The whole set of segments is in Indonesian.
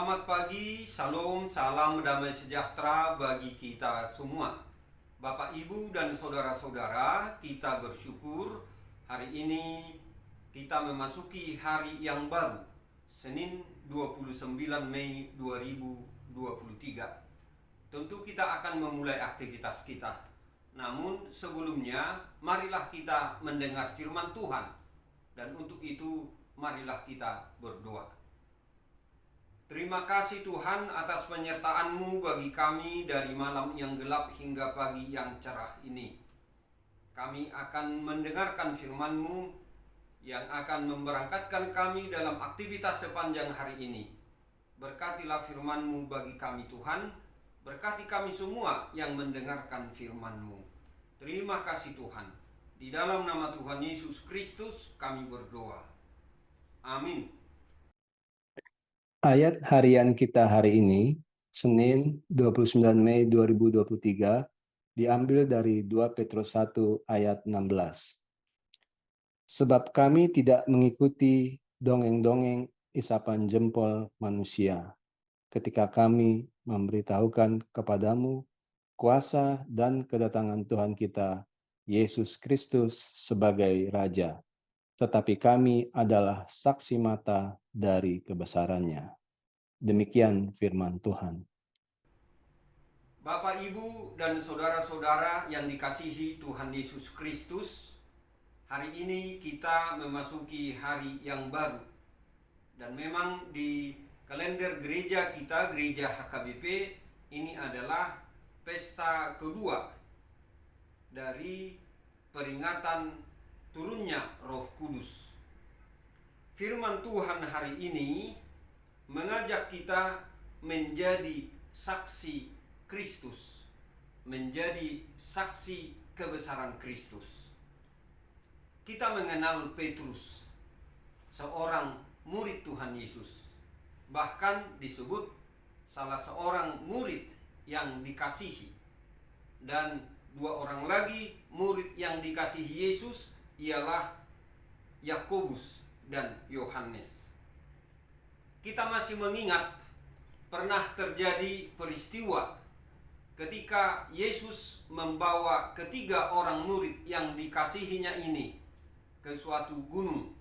Selamat pagi, salam, salam damai sejahtera bagi kita semua. Bapak, Ibu, dan saudara-saudara, kita bersyukur hari ini kita memasuki hari yang baru, Senin 29 Mei 2023. Tentu kita akan memulai aktivitas kita. Namun sebelumnya, marilah kita mendengar firman Tuhan. Dan untuk itu, marilah kita berdoa. Terima kasih Tuhan atas penyertaan-Mu bagi kami dari malam yang gelap hingga pagi yang cerah ini. Kami akan mendengarkan firman-Mu yang akan memberangkatkan kami dalam aktivitas sepanjang hari ini. Berkatilah firman-Mu bagi kami Tuhan, berkati kami semua yang mendengarkan firman-Mu. Terima kasih Tuhan. Di dalam nama Tuhan Yesus Kristus kami berdoa. Amin. Ayat harian kita hari ini, Senin 29 Mei 2023, diambil dari 2 Petrus 1 ayat 16. Sebab kami tidak mengikuti dongeng-dongeng isapan jempol manusia, ketika kami memberitahukan kepadamu kuasa dan kedatangan Tuhan kita, Yesus Kristus sebagai Raja. Tetapi kami adalah saksi mata dari kebesarannya. Demikian firman Tuhan. Bapak, Ibu, dan saudara-saudara yang dikasihi Tuhan Yesus Kristus, hari ini kita memasuki hari yang baru. Dan memang di kalender gereja kita, gereja HKBP, ini adalah pesta kedua dari peringatan turunnya Roh Kudus. Firman Tuhan hari ini mengajak kita menjadi saksi Kristus, menjadi saksi kebesaran Kristus. Kita mengenal Petrus, seorang murid Tuhan Yesus, bahkan disebut salah seorang murid yang dikasihi. Dan dua orang lagi murid yang dikasihi Yesus ialah Yakobus dan Yohanes. Kita masih mengingat pernah terjadi peristiwa ketika Yesus membawa ketiga orang murid yang dikasihinya ini ke suatu gunung,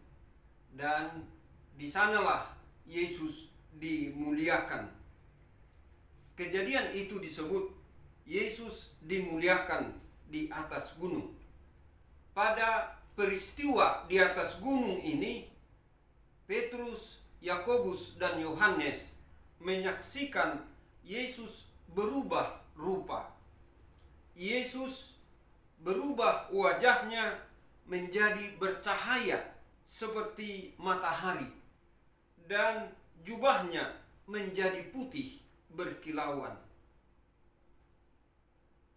dan di sanalah Yesus dimuliakan. Kejadian itu disebut Yesus dimuliakan di atas gunung. Pada peristiwa di atas gunung ini, Petrus, Yakobus, dan Yohanes menyaksikan Yesus berubah rupa. Yesus berubah wajahnya menjadi bercahaya seperti matahari, dan jubahnya menjadi putih berkilauan.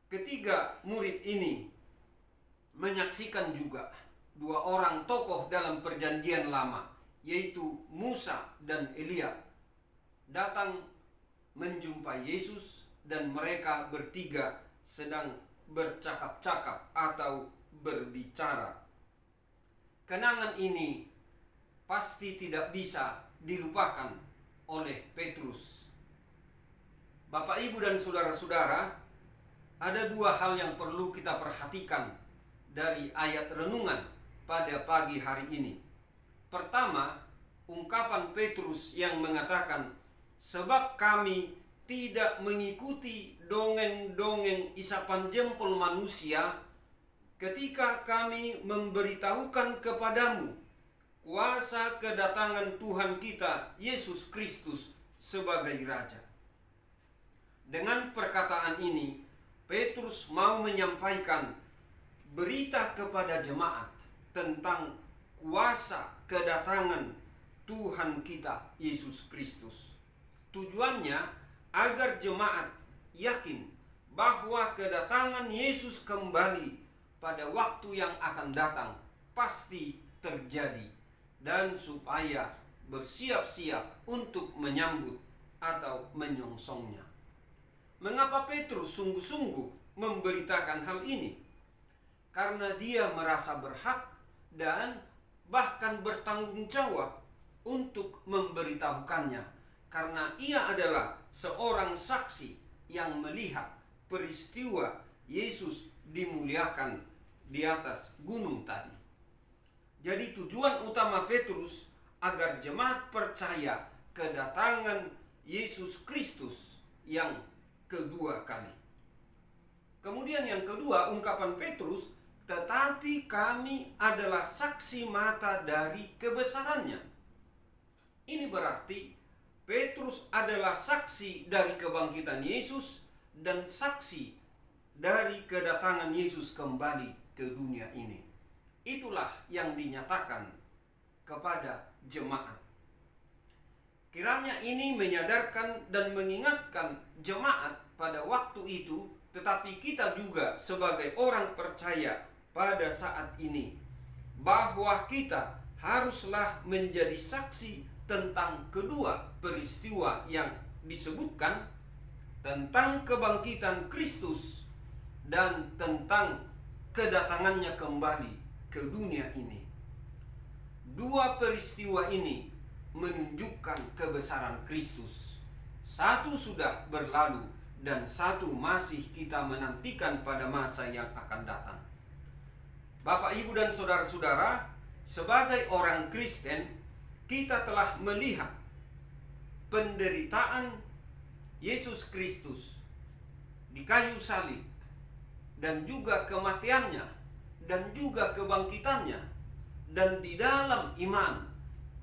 Ketiga murid ini menyaksikan juga dua orang tokoh dalam perjanjian lama, yaitu Musa dan Elia, datang menjumpai Yesus, dan mereka bertiga sedang bercakap-cakap atau berbicara. Kenangan ini pasti tidak bisa dilupakan oleh Petrus. Bapak, Ibu, dan saudara-saudara, ada dua hal yang perlu kita perhatikan dari ayat renungan pada pagi hari ini. Pertama, ungkapan Petrus yang mengatakan, sebab kami tidak mengikuti dongeng-dongeng isapan jempol manusia ketika kami memberitahukan kepadamu kuasa kedatangan Tuhan kita Yesus Kristus sebagai Raja. Dengan perkataan ini, Petrus mau menyampaikan berita kepada jemaat tentang kuasa kedatangan Tuhan kita Yesus Kristus. Tujuannya agar jemaat yakin bahwa kedatangan Yesus kembali pada waktu yang akan datang pasti terjadi, dan supaya bersiap-siap untuk menyambut atau menyongsongnya. Mengapa Petrus sungguh-sungguh memberitakan hal ini? Karena dia merasa berhak dan bahkan bertanggung jawab untuk memberitahukannya, karena ia adalah seorang saksi yang melihat peristiwa Yesus dimuliakan di atas gunung tadi. Jadi tujuan utama Petrus agar jemaat percaya kedatangan Yesus Kristus yang kedua kali. Kemudian yang kedua, ungkapan Petrus, tetapi kami adalah saksi mata dari kebesarannya. Ini berarti Petrus adalah saksi dari kebangkitan Yesus dan saksi dari kedatangan Yesus kembali ke dunia ini. Itulah yang dinyatakan kepada jemaat. Kiranya ini menyadarkan dan mengingatkan jemaat pada waktu itu, tetapi kita juga sebagai orang percaya pada saat ini, bahwa kita haruslah menjadi saksi tentang kedua peristiwa yang disebutkan, tentang kebangkitan Kristus dan tentang kedatangannya kembali ke dunia ini. Dua peristiwa ini menunjukkan kebesaran Kristus. Satu sudah berlalu dan satu masih kita menantikan pada masa yang akan datang. Bapak, Ibu, dan saudara-saudara, sebagai orang Kristen, kita telah melihat penderitaan Yesus Kristus di kayu salib, dan juga kematiannya, dan juga kebangkitannya. Dan di dalam iman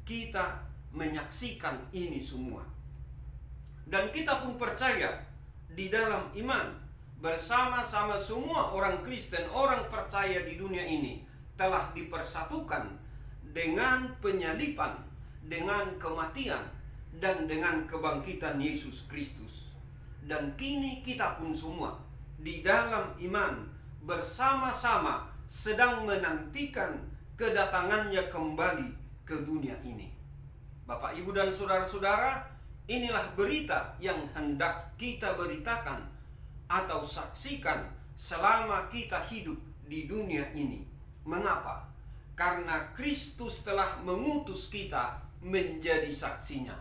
kita menyaksikan ini semua. Dan kita pun percaya di dalam iman bersama-sama semua orang Kristen, orang percaya di dunia ini telah dipersatukan dengan penyaliban, dengan kematian, dan dengan kebangkitan Yesus Kristus. Dan kini kita pun semua di dalam iman bersama-sama sedang menantikan kedatangannya kembali ke dunia ini. Bapak, Ibu, dan saudara-saudara, inilah berita yang hendak kita beritakan atau saksikan selama kita hidup di dunia ini. Mengapa? Karena Kristus telah mengutus kita menjadi saksinya.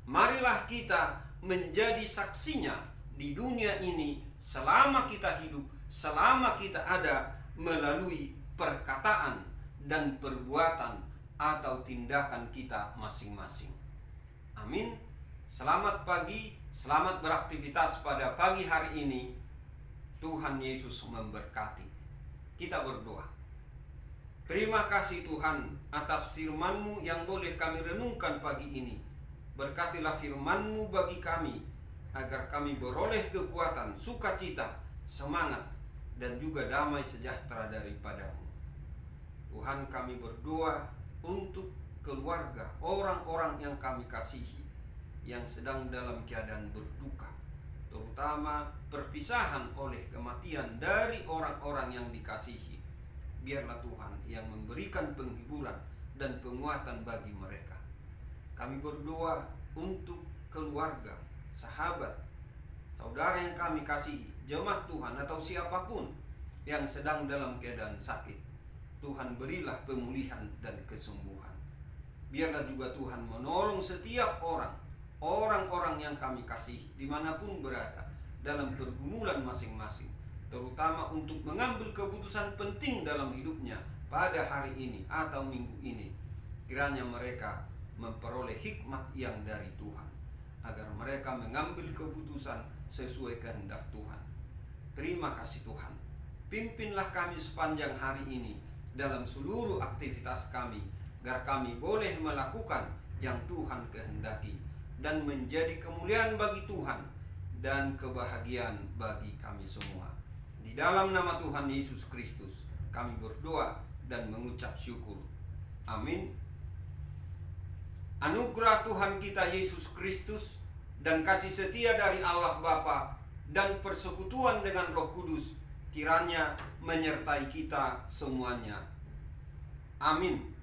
Marilah kita menjadi saksinya di dunia ini selama kita hidup, selama kita ada, melalui perkataan dan perbuatan atau tindakan kita masing-masing. Amin. Selamat pagi, selamat beraktivitas pada pagi hari ini. Tuhan Yesus memberkati. Kita berdoa. Terima kasih Tuhan atas firman-Mu yang boleh kami renungkan pagi ini. Berkatilah firman-Mu bagi kami, agar kami beroleh kekuatan, sukacita, semangat, dan juga damai sejahtera daripada-Mu. Tuhan, kami berdoa untuk keluarga, orang-orang yang kami kasihi, yang sedang dalam keadaan berduka, terutama perpisahan oleh kematian dari orang-orang yang dikasihi. Biarlah Tuhan yang memberikan penghiburan dan penguatan bagi mereka. Kami berdoa untuk keluarga, sahabat, saudara yang kami kasihi, jemaat Tuhan atau siapapun yang sedang dalam keadaan sakit. Tuhan, berilah pemulihan dan kesembuhan. Biarlah juga Tuhan menolong setiap orang-orang yang kami kasihi dimanapun berada dalam pergumulan masing-masing, terutama untuk mengambil keputusan penting dalam hidupnya pada hari ini atau minggu ini. kiranya mereka memperoleh hikmat yang dari Tuhan, agar mereka mengambil keputusan sesuai kehendak Tuhan. Terima kasih Tuhan. Pimpinlah kami sepanjang hari ini dalam seluruh aktivitas kami, agar kami boleh melakukan yang Tuhan kehendaki dan menjadi kemuliaan bagi Tuhan dan kebahagiaan bagi kami semua. Di dalam nama Tuhan Yesus Kristus kami berdoa dan mengucap syukur. Amin. Anugerah Tuhan kita Yesus Kristus dan kasih setia dari Allah Bapa dan persekutuan dengan Roh Kudus kiranya menyertai kita semuanya. Amin.